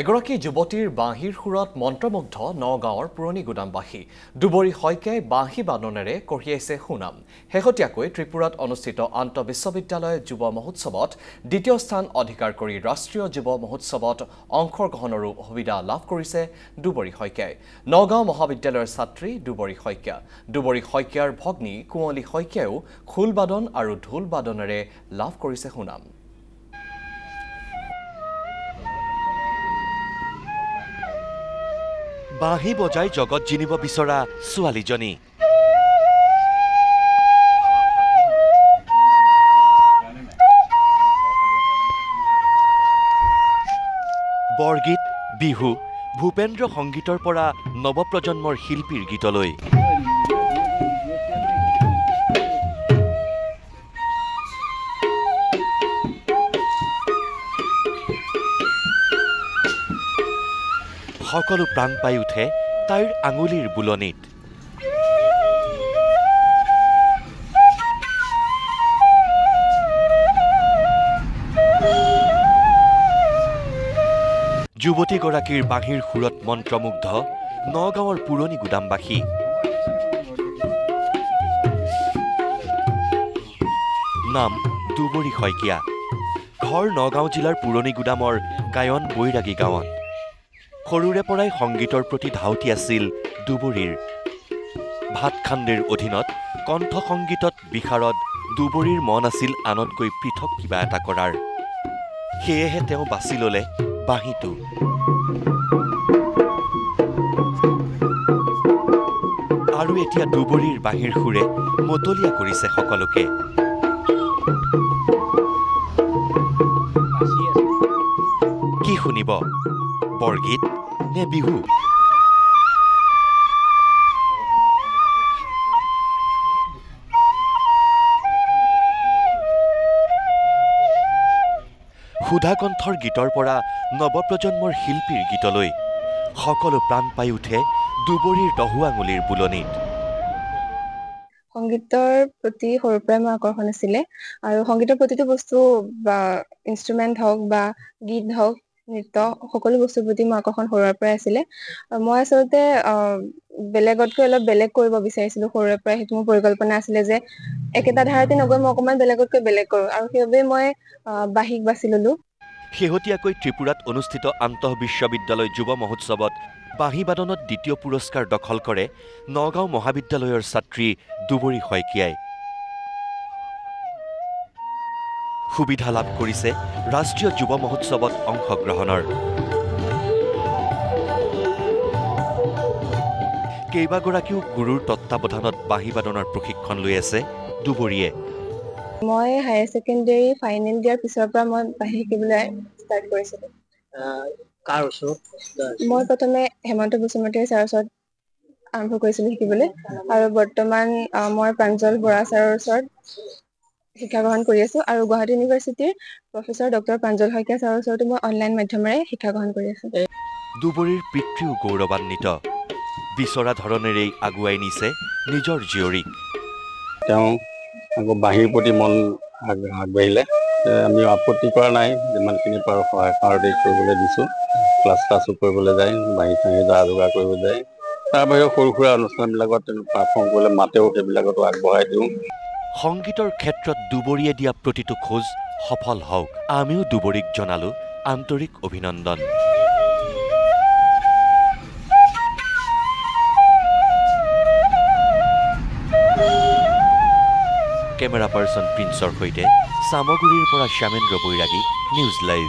এগৰাকী যুৱতীৰ বাঁহীৰ সুৰত মন্ত্ৰমুগ্ধ নগাঁৱৰ পুৰণি গুদামবাসী দুবৰী শইকীয়াই বাঁহী বাদনেৰে কঢ়িয়াইছে সুনাম। শেহতীয়াকৈ ত্ৰিপুৰাত অনুষ্ঠিত আন্তঃবিশ্ববিদ্যালয় যুৱ মহোৎসৱত দ্বিতীয় স্থান অধিকাৰ কৰি ৰাষ্ট্ৰীয় যুৱ মহোৎসৱত অংশগ্ৰহণৰো সুবিধা লাভ কৰিছে দুবৰী শইকীয়াই। নগাঁও মহাবিদ্যালয়ৰ ছাত্ৰী দুবৰী শইকীয়া। দুবৰী শইকীয়াৰ ভগ্নী কুঁৱলী শইকীয়াও খোল বাদন আৰু ঢোল বাদনেৰে লাভ কৰিছে সুনাম। বাঁহী বজাই জগত জিনিব বিচৰা ছোৱালীজনী বৰগীত, বিহু, ভূপেন্দ্ৰ সংগীতৰ পৰা নৱপ্ৰজন্মৰ শিল্পীৰ গীতলৈ সকলো প্ৰাণ পাই উঠে তাইৰ আঙুলিৰ বুলনিত। যুৱতীগৰাকীৰ বাঁহীৰ সুৰত মন্ত্ৰমুগ্ধ নগাঁৱৰ পুৰণি গুদামবাসী। নাম দুবৰী শইকীয়া। ঘৰ নগাঁও জিলাৰ পুৰণি গুদামৰ গায়ন বৈৰাগী গাঁৱত। সৰুৰে পৰাই সংগীতৰ প্ৰতি ধাউতি আছিল দুবৰীৰ। ভাতখাণ্ডেৰ অধীনত কণ্ঠ সংগীতত বিশাৰদ দুবৰীৰ মন আছিল আনতকৈ পৃথক কিবা এটা কৰাৰ। সেয়েহে তেওঁ বাছি ল'লে বাঁহীটো। আৰু এতিয়া দুবৰীৰ বাঁহীৰ সুৰে মতলীয়া কৰিছে সকলোকে। কি শুনিব? বৰগীত নে বিহু? সুধাকণ্ঠৰ গীতৰ পৰা নৱপ্ৰজন্মৰ শিল্পীৰ গীতলৈ সকলো প্ৰাণ পাই উঠে দুবৰীৰ দহু আঙুলিৰ বুলনিত। সংগীতৰ প্ৰতি সৰুৰ পৰাই মোৰ আকৰ্ষণ আছিলে আৰু সংগীতৰ প্ৰতিটো বস্তু বা ইনষ্ট্ৰুমেণ্ট হওক বা গীত হওক নৃত্য সকলো বস্তুৰ প্ৰতি মোৰ আকৰ্ষণ সৰুৰে পৰাই আছিলে। মই আচলতে বেলেগতকৈ অলপ বেলেগ কৰিব বিচাৰিছিলো সৰুৰে পৰাই। সেইটো মোৰ পৰিকল্পনা আছিলে যে একেটা ধাৰাতে নগৈ মই অকণমান বেলেগতকৈ বেলেগ কৰোঁ আৰু সেইবাবে মই বাঁহীক বাছি ললো। শেহতীয়াকৈ ত্ৰিপুৰাত অনুষ্ঠিত আন্তঃবিশ্ববিদ্যালয় যুৱ মহোৎসৱত বাঁহী বাদনত দ্বিতীয় পুৰস্কাৰ দখল কৰে নগাঁও মহাবিদ্যালয়ৰ ছাত্ৰী দুবৰী শইকীয়াই। সুবিধা লাভ কৰিছে ৰাষ্ট্ৰীয় যুৱ মহোৎসৱত অংশগ্ৰহণৰ। কেইবাগৰাকীও গুৰুৰ তত্বাৱধানত বাঁহী বাদনৰ প্ৰশিক্ষণ লৈ আছে দুবৰীয়ে। মই হায়াৰ ছেকেণ্ডেৰী ফাইনেল দিয়াৰ পিছৰ পৰা মই বাঁহী শিকিবলৈ ষ্টাৰ্ট কৰিছিলোঁ। মই প্ৰথমে হেমন্ত বসুমতাৰী ছাৰৰ ওচৰত আৰম্ভ কৰিছিলোঁ শিকিবলৈ আৰু বৰ্তমান মই প্ৰাঞ্জল বৰা ছাৰৰ ওচৰত শিক্ষা গ্ৰহণ কৰি আছোঁ আৰু গুৱাহাটী ইউনিভাৰ্চিটিৰ প্ৰফেচৰ ডক্টৰ প্ৰাঞ্জল শইকীয়া ছাৰৰ ওচৰতো মই অনলাইন মাধ্যমেৰে শিক্ষা গ্ৰহণ কৰি আছোঁ। দুবৰীৰ পিতৃও গৌৰৱান্বিত। বিচৰা ধৰণেৰেই আগুৱাই নিছে নিজৰ জীয়ৰীক। তেওঁ আকৌ বাঁহীৰ প্ৰতি মন আগবাঢ়িলে। আমি আপত্তি কৰা নাই, যিমানখিনি পাৰোঁ সহায় সহযোগ কৰিবলৈ দিছোঁ। ক্লাছো কৰিবলৈ যায়, বাঁহী চাহী যা যোগাৰ কৰিব যায়। তাৰ বাহিৰেও সৰু সুৰা অনুষ্ঠানবিলাকত পাৰফৰ্ম কৰিলে মাতেও, সেইবিলাকতো আগবঢ়াই দিওঁ। সংগীতৰ ক্ষেত্ৰত দুবৰীয়ে দিয়া প্ৰতিটো খোজ সফল হওক, আমিও দুবৰীক জনালোঁ আন্তৰিক অভিনন্দন। কেমেৰা পাৰ্চন প্ৰিন্সৰ সৈতে চামগুৰিৰ পৰা শ্যামেন্দ্ৰ বৈৰাগী, নিউজ লাইভ।